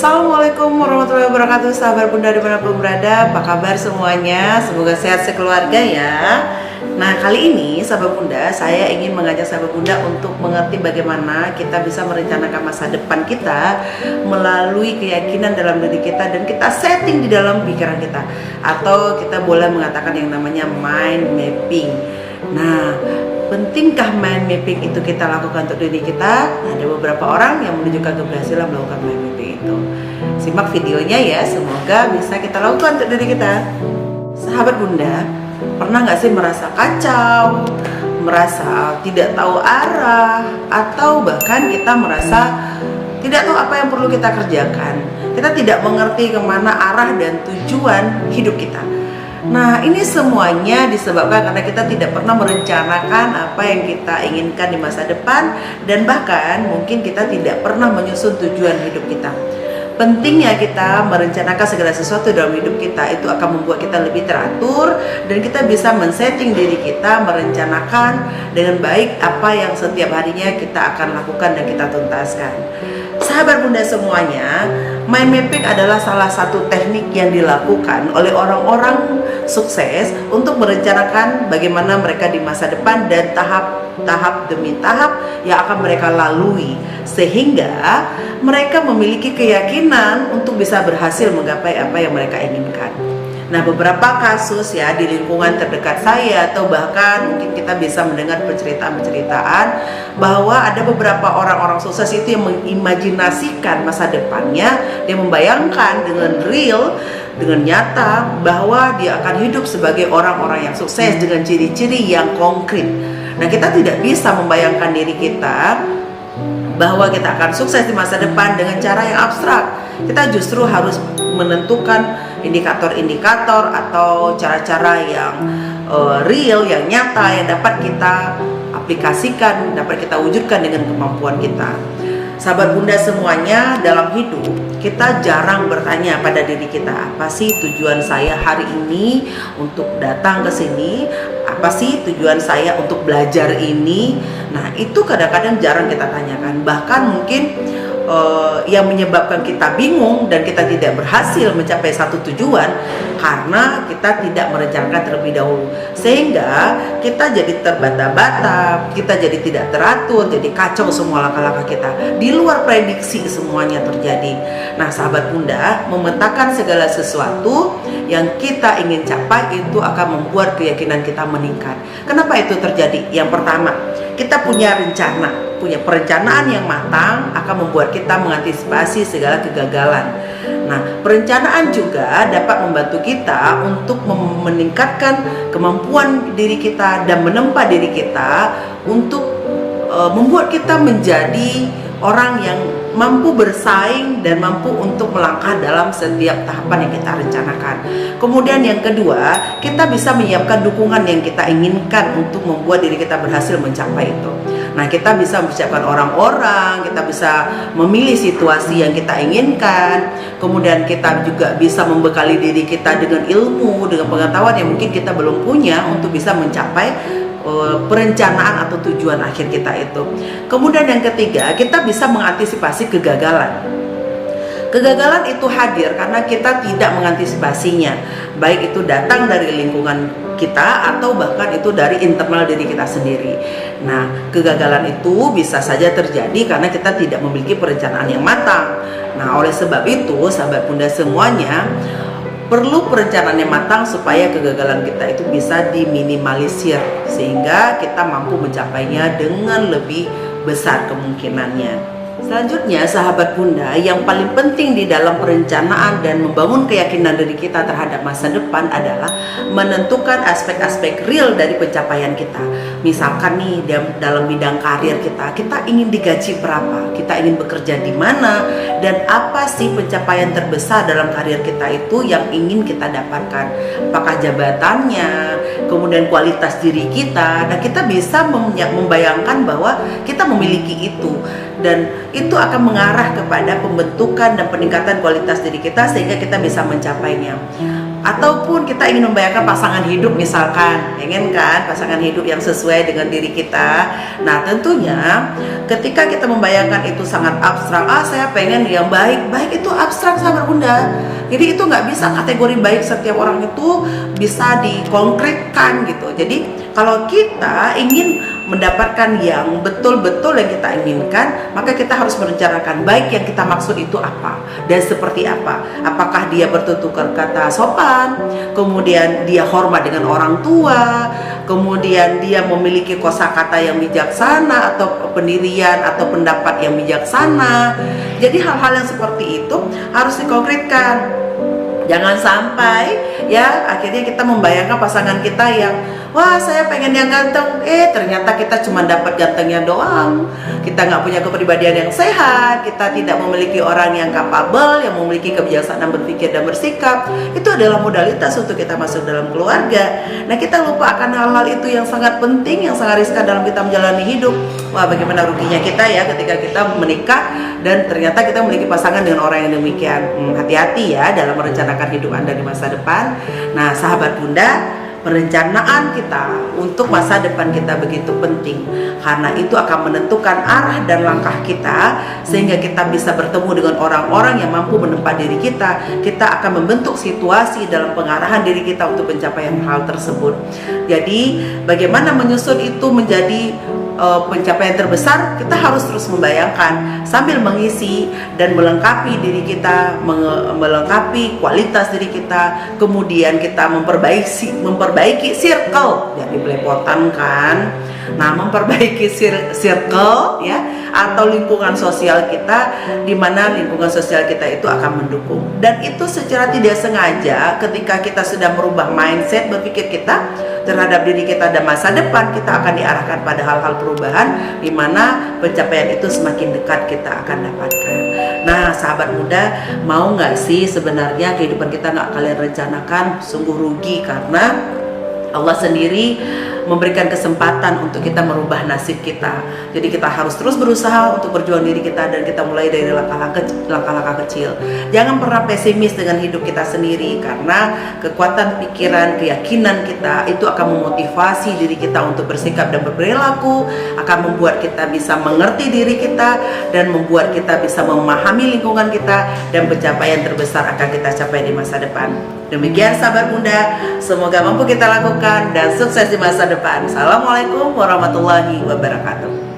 Assalamualaikum warahmatullahi wabarakatuh, sahabat Bunda dimanapun berada. Apa kabar semuanya? Semoga sehat sekeluarga ya. Nah, kali ini sahabat Bunda, saya ingin mengajak sahabat Bunda untuk mengerti bagaimana kita bisa merencanakan masa depan kita melalui keyakinan dalam diri kita dan kita setting di dalam pikiran kita, atau kita boleh mengatakan yang namanya mind mapping. Nah, pentingkah mind mapping itu kita lakukan untuk diri kita? Ada beberapa orang yang menunjukkan keberhasilan melakukan mind mapping itu. Simak videonya ya, semoga bisa kita lakukan untuk diri kita. Sahabat Bunda, pernah nggak sih merasa kacau, merasa tidak tahu arah, atau bahkan kita merasa tidak tahu apa yang perlu kita kerjakan? Kita tidak mengerti kemana arah dan tujuan hidup kita. Nah, ini semuanya disebabkan karena kita tidak pernah merencanakan apa yang kita inginkan di masa depan, dan bahkan mungkin kita tidak pernah menyusun tujuan hidup kita. Pentingnya kita merencanakan segala sesuatu dalam hidup kita itu akan membuat kita lebih teratur, dan kita bisa men-setting diri kita, merencanakan dengan baik apa yang setiap harinya kita akan lakukan dan kita tuntaskan. Sahabat Bunda semuanya, mind mapping adalah salah satu teknik yang dilakukan oleh orang-orang sukses untuk merencanakan bagaimana mereka di masa depan dan tahap demi tahap yang akan mereka lalui, sehingga mereka memiliki keyakinan untuk bisa berhasil menggapai apa yang mereka inginkan. Nah, beberapa kasus ya di lingkungan terdekat saya, atau bahkan mungkin kita bisa mendengar penceritaan bahwa ada beberapa orang-orang sukses itu yang mengimajinasikan masa depannya, dia membayangkan dengan real, dengan nyata bahwa dia akan hidup sebagai orang-orang yang sukses dengan ciri-ciri yang konkret. Nah, kita tidak bisa membayangkan diri kita bahwa kita akan sukses di masa depan dengan cara yang abstrak. Kita justru harus menentukan indikator-indikator atau cara-cara yang real, yang nyata, yang dapat kita aplikasikan, dapat kita wujudkan dengan kemampuan kita. Sahabat Bunda semuanya, dalam hidup kita jarang bertanya pada diri kita, apa sih tujuan saya hari ini untuk datang ke sini? Apa sih tujuan saya untuk belajar ini? Nah, itu kadang-kadang jarang kita tanyakan. Bahkan mungkin yang menyebabkan kita bingung dan kita tidak berhasil mencapai satu tujuan karena kita tidak merencanakan terlebih dahulu, sehingga kita jadi terbata-bata, kita jadi tidak teratur, jadi kacau semua langkah-langkah kita, di luar prediksi semuanya terjadi. Nah, sahabat Bunda, memetakan segala sesuatu yang kita ingin capai itu akan membuat keyakinan kita meningkat. Kenapa itu terjadi? Yang pertama, kita punya rencana, punya perencanaan yang matang akan membuat kita mengantisipasi segala kegagalan. Nah, perencanaan juga dapat membantu kita untuk meningkatkan kemampuan diri kita dan menempa diri kita untuk membuat kita menjadi orang yang mampu bersaing dan mampu untuk melangkah dalam setiap tahapan yang kita rencanakan. Kemudian yang kedua, kita bisa menyiapkan dukungan yang kita inginkan untuk membuat diri kita berhasil mencapai itu. Nah, kita bisa mempersiapkan orang-orang, kita bisa memilih situasi yang kita inginkan, kemudian kita juga bisa membekali diri kita dengan ilmu, dengan pengetahuan yang mungkin kita belum punya untuk bisa mencapai perencanaan atau tujuan akhir kita itu. Kemudian yang ketiga, kita bisa mengantisipasi kegagalan. Kegagalan itu hadir karena kita tidak mengantisipasinya, baik itu datang dari lingkungan kita atau bahkan itu dari internal diri kita sendiri. Nah, kegagalan itu bisa saja terjadi karena kita tidak memiliki perencanaan yang matang. Nah, oleh sebab itu, sahabat Bunda semuanya, perlu perencanaan yang matang supaya kegagalan kita itu bisa diminimalisir, sehingga kita mampu mencapainya dengan lebih besar kemungkinannya. Selanjutnya, sahabat Bunda, yang paling penting di dalam perencanaan dan membangun keyakinan diri kita terhadap masa depan adalah menentukan aspek-aspek real dari pencapaian kita. Misalkan nih, dalam bidang karir kita ingin digaji berapa, kita ingin bekerja di mana, dan apa sih pencapaian terbesar dalam karir kita itu yang ingin kita dapatkan. Apakah jabatannya, kemudian kualitas diri kita. Nah, kita bisa membayangkan bahwa kita memiliki itu, dan itu akan mengarah kepada pembentukan dan peningkatan kualitas diri kita sehingga kita bisa mencapainya. Ataupun kita ingin membayangkan pasangan hidup, misalkan ingin kan pasangan hidup yang sesuai dengan diri kita. Nah tentunya ketika kita membayangkan itu sangat abstrak, saya pengen yang baik itu abstrak sahabat bunda. Jadi itu nggak bisa kategori baik setiap orang itu bisa dikonkretkan gitu. Jadi kalau kita ingin mendapatkan yang betul-betul yang kita inginkan, maka kita harus merencanakan baik yang kita maksud itu apa dan seperti apa. Apakah dia bertutur kata sopan, kemudian dia hormat dengan orang tua, kemudian dia memiliki kosakata yang bijaksana atau pendirian atau pendapat yang bijaksana. Jadi hal-hal yang seperti itu harus dikonkretkan. Jangan sampai ya akhirnya kita membayangkan pasangan kita yang wah saya pengen yang ganteng, ternyata kita cuma dapat gantengnya doang. Kita nggak punya kepribadian yang sehat, kita tidak memiliki orang yang kapabel, yang memiliki kebijaksanaan berpikir dan bersikap. Itu adalah modalitas untuk kita masuk dalam keluarga. Nah kita lupa akan hal-hal itu yang sangat penting, yang sangat riskan dalam kita menjalani hidup. Wah bagaimana ruginya kita ya ketika kita menikah dan ternyata kita memiliki pasangan dengan orang yang demikian. Hati-hati ya dalam merencanakan hidup Anda di masa depan. Nah sahabat bunda, perencanaan kita untuk masa depan kita begitu penting karena itu akan menentukan arah dan langkah kita sehingga kita bisa bertemu dengan orang-orang yang mampu menempa diri kita. Kita akan membentuk situasi dalam pengarahan diri kita untuk pencapaian hal tersebut. Jadi bagaimana menyusun itu menjadi pencapaian terbesar, kita harus terus membayangkan sambil mengisi dan melengkapi diri kita, melengkapi kualitas diri kita, kemudian kita memperbaiki circle, jadi belepotan kan. Nah, memperbaiki circle ya atau lingkungan sosial kita, di mana lingkungan sosial kita itu akan mendukung. Dan itu secara tidak sengaja ketika kita sudah merubah mindset berpikir kita terhadap diri kita dan masa depan, kita akan diarahkan pada hal-hal perubahan di mana pencapaian itu semakin dekat kita akan dapatkan. Nah sahabat muda, mau nggak sih sebenarnya kehidupan kita nggak kalian rencanakan? Sungguh rugi karena Allah sendiri memberikan kesempatan untuk kita merubah nasib kita. Jadi kita harus terus berusaha untuk berjuang diri kita dan kita mulai dari langkah-langkah kecil. Jangan pernah pesimis dengan hidup kita sendiri karena kekuatan pikiran, keyakinan kita itu akan memotivasi diri kita untuk bersikap dan berperilaku, akan membuat kita bisa mengerti diri kita dan membuat kita bisa memahami lingkungan kita dan pencapaian terbesar akan kita capai di masa depan. Demikian sahabat bunda, semoga mampu kita lakukan dan sukses di masa depan. Assalamualaikum warahmatullahi wabarakatuh.